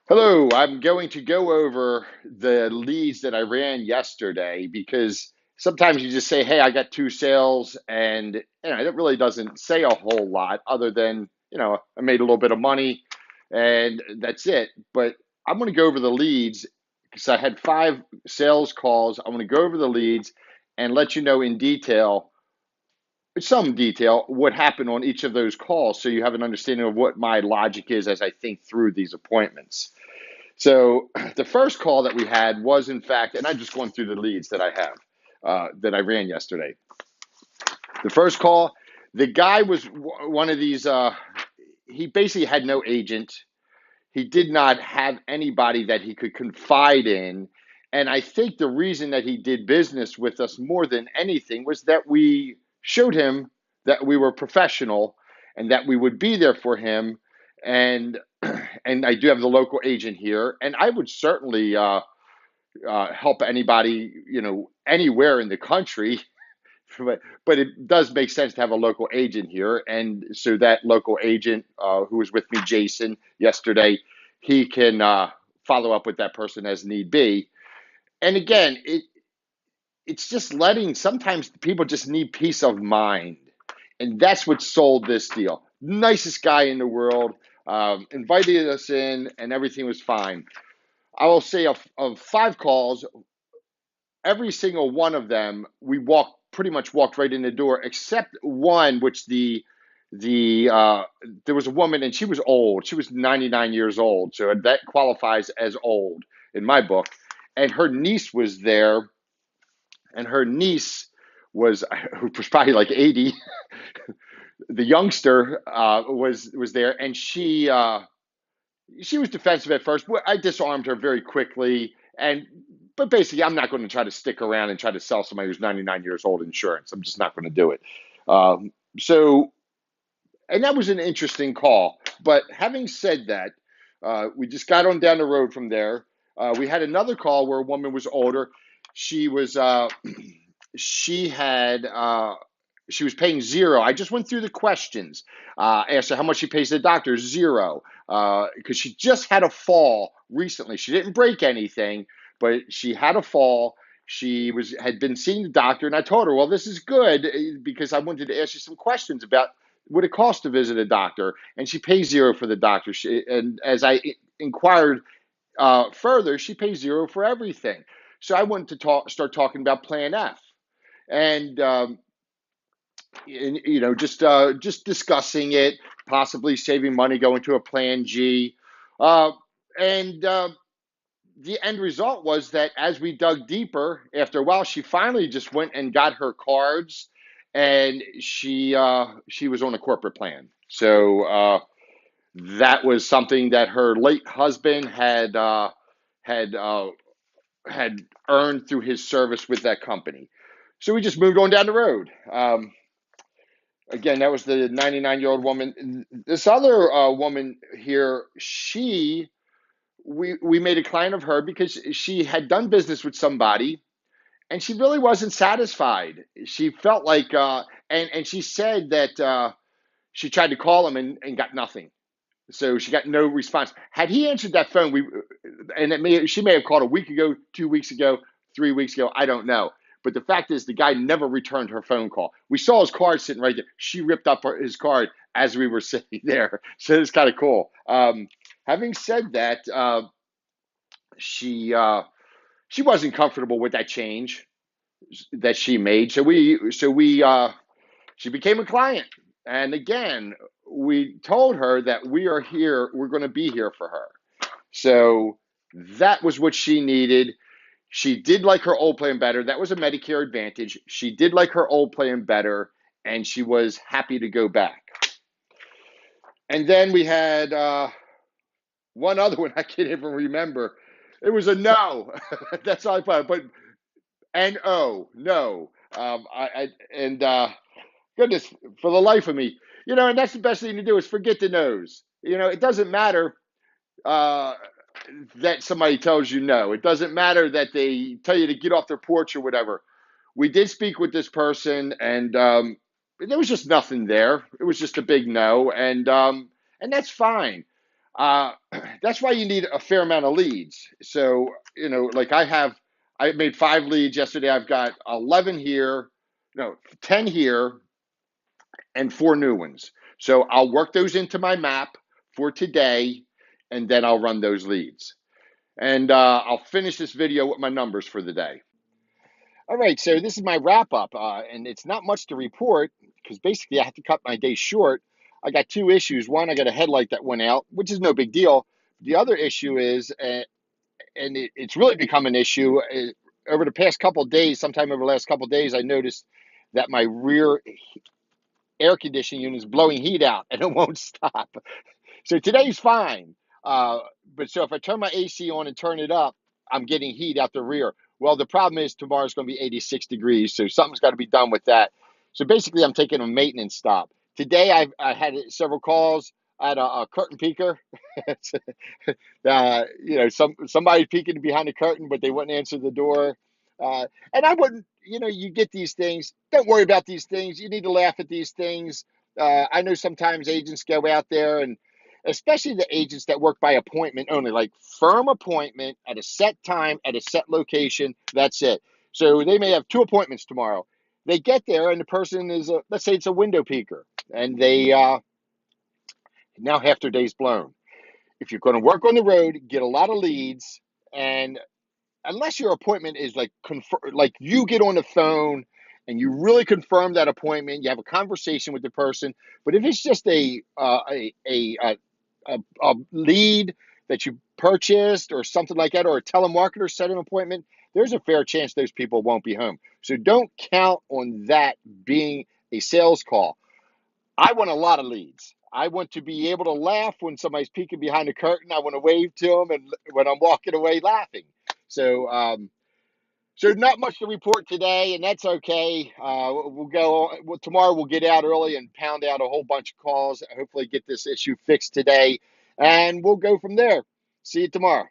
Hello, I'm going to go over the leads that I ran yesterday because sometimes you just say, "Hey, I got two sales," and it really doesn't say a whole lot other than, I made a little bit of money and that's it. But I'm going to go over the leads because I had five sales calls. I'm going to go over the leads and let you know in detail, some detail, what happened on each of those calls so you have an understanding of what my logic is as I think through these appointments. So the first call that we had was, in fact, and I'm just going through the leads that I have that I ran yesterday. The first call, the guy was one of these. He basically had no agent. He did not have anybody that he could confide in. And I think the reason that he did business with us more than anything was that we showed him that we were professional and that we would be there for him. And and I do have the local agent here, and I would certainly help anybody, anywhere in the country. But it does make sense to have a local agent here, and so that local agent who was with me, Jason, yesterday, he can follow up with that person as need be. And again, it's just letting. Sometimes people just need peace of mind, and that's what sold this deal. Nicest guy in the world, invited us in, and everything was fine. I will say of five calls, every single one of them, we pretty much walked right in the door, except one, which there was a woman and she was old. She was 99 years old, so that qualifies as old in my book. And her niece was there, and her niece was who was probably like 80. The youngster was there, and she was defensive at first. But I disarmed her very quickly, but basically, I'm not going to try to stick around and try to sell somebody who's 99 years old insurance. I'm just not going to do it. So, and that was an interesting call. But having said that, we just got on down the road from there. We had another call where a woman was older. She was she had she was paying zero. I just went through the questions. Asked her how much she pays the doctor. Zero, because she just had a fall recently. She didn't break anything, but she had a fall. She had been seeing the doctor, and I told her, "Well, this is good because I wanted to ask you some questions about what it costs to visit a doctor." And she pays zero for the doctor. And as I inquired further, she pays zero for everything. So I wanted to start talking about Plan F, and just discussing it, possibly saving money, going to a Plan G, and the end result was that as we dug deeper, after a while, she finally just went and got her cards, and she was on a corporate plan. So that was something that her late husband had had earned through his service with that company. So we just moved on down the road. Again, that was the 99-year-old woman. This other woman here, we made a client of her because she had done business with somebody and she really wasn't satisfied. She felt like, and she said that she tried to call him and got nothing. So she got no response. Had he answered that phone, she may have called a week ago, 2 weeks ago, 3 weeks ago. I don't know. But the fact is, the guy never returned her phone call. We saw his card sitting right there. She ripped up his card as we were sitting there. So it's kind of cool. Having said that, she wasn't comfortable with that change that she made. She became a client. And again, we told her that we are here, we're going to be here for her. So that was what she needed. She did like her old plan better. That was a Medicare Advantage. She did like her old plan better, and she was happy to go back. And then we had one other one I can't even remember. It was a no. That's all I found. But no, no. And goodness, for the life of me, and that's the best thing to do is forget the no's. It doesn't matter uh, that somebody tells you no. It doesn't matter that they tell you to get off their porch or whatever. We did speak with this person, and there was just nothing there. It was just a big no, and that's fine. Uh, that's why you need a fair amount of leads. So, like I made 5 leads yesterday. I've got 11 here, no, 10 here, and 4 new ones. So I'll work those into my map for today, and then I'll run those leads. And I'll finish this video with my numbers for the day. All right, so this is my wrap up, and it's not much to report because basically I have to cut my day short. I got 2 issues. One, I got a headlight that went out, which is no big deal. The other issue is, and it's really become an issue over the past couple of days. Sometime over the last couple of days, I noticed that my rear air conditioning unit is blowing heat out, and it won't stop. So today's fine. Uh, but so if I turn my AC on and turn it up, I'm getting heat out the rear. Well, the problem is tomorrow's going to be 86 degrees, so something's got to be done with that. So basically, I'm taking a maintenance stop. Today, I had several calls. I had a curtain peeker. Somebody peeking behind the curtain, but they wouldn't answer the door. And I wouldn't, you get these things. Don't worry about these things. You need to laugh at these things. I know sometimes agents go out there, and especially the agents that work by appointment only, like firm appointment at a set time at a set location. That's it. So they may have 2 appointments tomorrow. They get there, and the person is, let's say it's a window peeker, and they now half their day's blown. If you're going to work on the road, get a lot of leads, and unless your appointment is like you get on the phone and you really confirm that appointment, you have a conversation with the person. But if it's just a lead that you purchased or something like that, or a telemarketer set an appointment, there's a fair chance those people won't be home. So don't count on that being a sales call. I want a lot of leads. I want to be able to laugh when somebody's peeking behind the curtain. I want to wave to them, and when I'm walking away, laughing. So not much to report today, and that's okay. We'll go tomorrow. We'll get out early and pound out a whole bunch of calls. Hopefully, get this issue fixed today, and we'll go from there. See you tomorrow.